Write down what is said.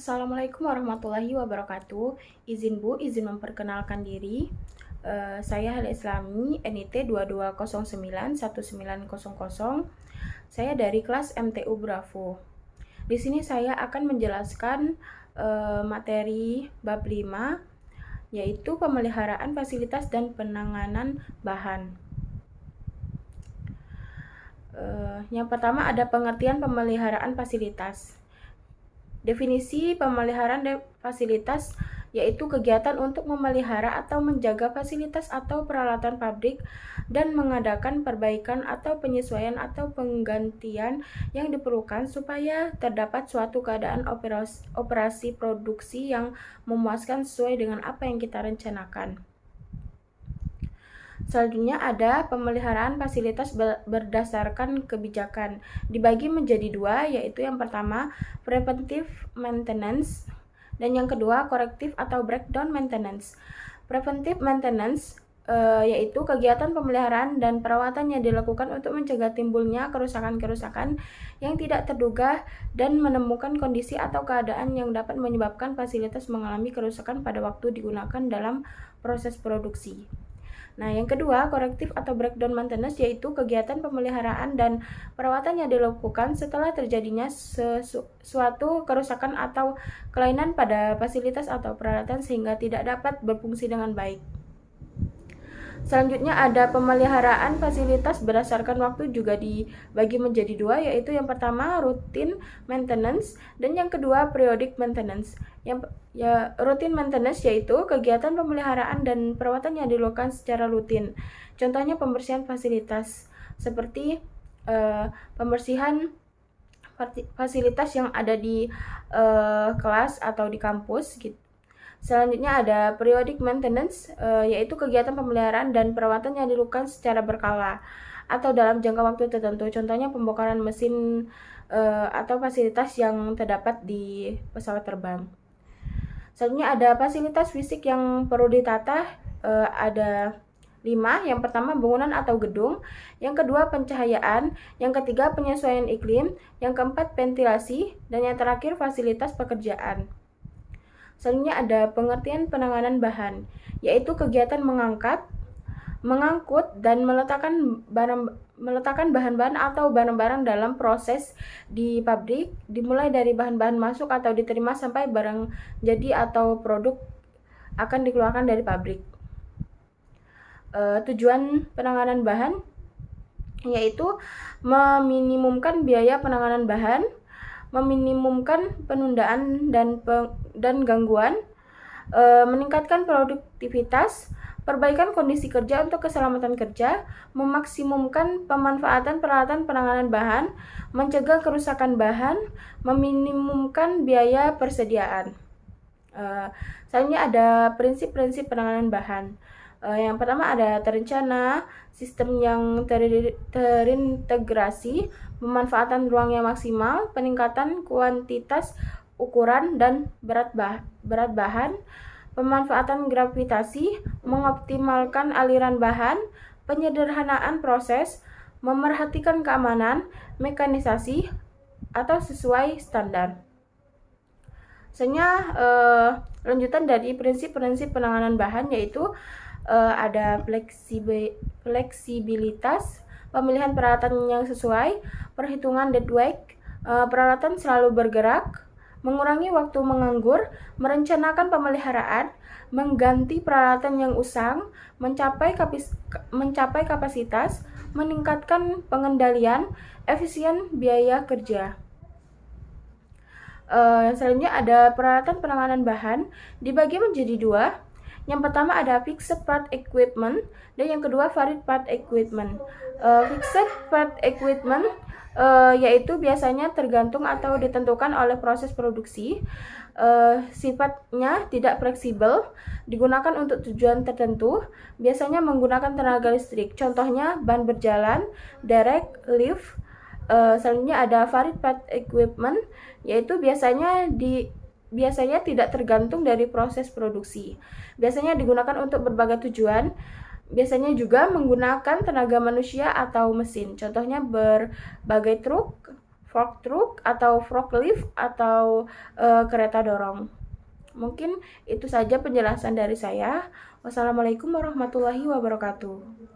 Assalamualaikum warahmatullahi wabarakatuh. Izin Bu, izin memperkenalkan diri. Saya Hala Islami, NIT 22091900. Saya dari kelas MTU Bravo. Di sini saya akan menjelaskan materi bab 5, yaitu pemeliharaan fasilitas dan penanganan bahan. Yang pertama ada pengertian pemeliharaan fasilitas. Definisi pemeliharaan fasilitas yaitu kegiatan untuk memelihara atau menjaga fasilitas atau peralatan pabrik dan mengadakan perbaikan atau penyesuaian atau penggantian yang diperlukan supaya terdapat suatu keadaan operasi produksi yang memuaskan sesuai dengan apa yang kita rencanakan. Selanjutnya ada pemeliharaan fasilitas berdasarkan kebijakan. Dibagi menjadi dua, yaitu yang pertama preventive maintenance dan yang kedua corrective atau breakdown maintenance. Preventive maintenance yaitu kegiatan pemeliharaan dan perawatan yang dilakukan untuk mencegah timbulnya kerusakan-kerusakan yang tidak terduga dan menemukan kondisi atau keadaan yang dapat menyebabkan fasilitas mengalami kerusakan pada waktu digunakan dalam proses produksi. Nah, yang kedua, korektif atau breakdown maintenance yaitu kegiatan pemeliharaan dan perawatan yang dilakukan setelah terjadinya suatu kerusakan atau kelainan pada fasilitas atau peralatan sehingga tidak dapat berfungsi dengan baik. Selanjutnya ada pemeliharaan fasilitas berdasarkan waktu juga dibagi menjadi dua, yaitu yang pertama routine maintenance dan yang kedua periodic maintenance. Routine maintenance yaitu kegiatan pemeliharaan dan perawatan yang dilakukan secara rutin. Contohnya pembersihan fasilitas seperti pembersihan fasilitas yang ada di kelas atau di kampus gitu. Selanjutnya ada periodic maintenance, yaitu kegiatan pemeliharaan dan perawatan yang dilakukan secara berkala atau dalam jangka waktu tertentu. Contohnya pembongkaran mesin atau fasilitas yang terdapat di pesawat terbang. Selanjutnya ada fasilitas fisik yang perlu ditata, ada 5. Yang pertama bangunan atau gedung, yang kedua pencahayaan, yang ketiga penyesuaian iklim, yang keempat ventilasi, dan yang terakhir fasilitas pekerjaan. Selanjutnya ada pengertian penanganan bahan, yaitu kegiatan mengangkut dan meletakkan bahan-bahan atau barang-barang dalam proses di pabrik, dimulai dari bahan-bahan masuk atau diterima sampai barang jadi atau produk akan dikeluarkan dari pabrik. Tujuan penanganan bahan yaitu meminimumkan biaya penanganan bahan, meminimumkan penundaan dan gangguan, meningkatkan produktivitas, perbaikan kondisi kerja untuk keselamatan kerja, memaksimumkan pemanfaatan peralatan penanganan bahan, mencegah kerusakan bahan, meminimumkan biaya persediaan. Selanjutnya ada prinsip-prinsip penanganan bahan. Yang pertama ada terencana, sistem yang terintegrasi, pemanfaatan ruang yang maksimal, peningkatan kuantitas, ukuran, dan berat bahan, pemanfaatan gravitasi, mengoptimalkan aliran bahan, penyederhanaan proses, memerhatikan keamanan, mekanisasi, atau sesuai standar. Selanjutnya lanjutan dari prinsip-prinsip penanganan bahan yaitu ada fleksibilitas, pemilihan peralatan yang sesuai, perhitungan deadweight, peralatan selalu bergerak, mengurangi waktu menganggur, merencanakan pemeliharaan, mengganti peralatan yang usang, mencapai kapasitas, meningkatkan pengendalian, efisien biaya kerja. Selanjutnya ada peralatan penanganan bahan, dibagi menjadi dua. Yang pertama ada fixed part equipment dan yang kedua varied part equipment. Fixed part equipment yaitu biasanya tergantung atau ditentukan oleh proses produksi, sifatnya tidak fleksibel, digunakan untuk tujuan tertentu, biasanya menggunakan tenaga listrik. Contohnya ban berjalan, derek, lift. Selanjutnya ada varied part equipment, yaitu biasanya tidak tergantung dari proses produksi. Biasanya digunakan untuk berbagai tujuan. Biasanya juga menggunakan tenaga manusia atau mesin. Contohnya berbagai truk, fork truck atau forklift atau kereta dorong. Mungkin itu saja penjelasan dari saya. Wassalamualaikum warahmatullahi wabarakatuh.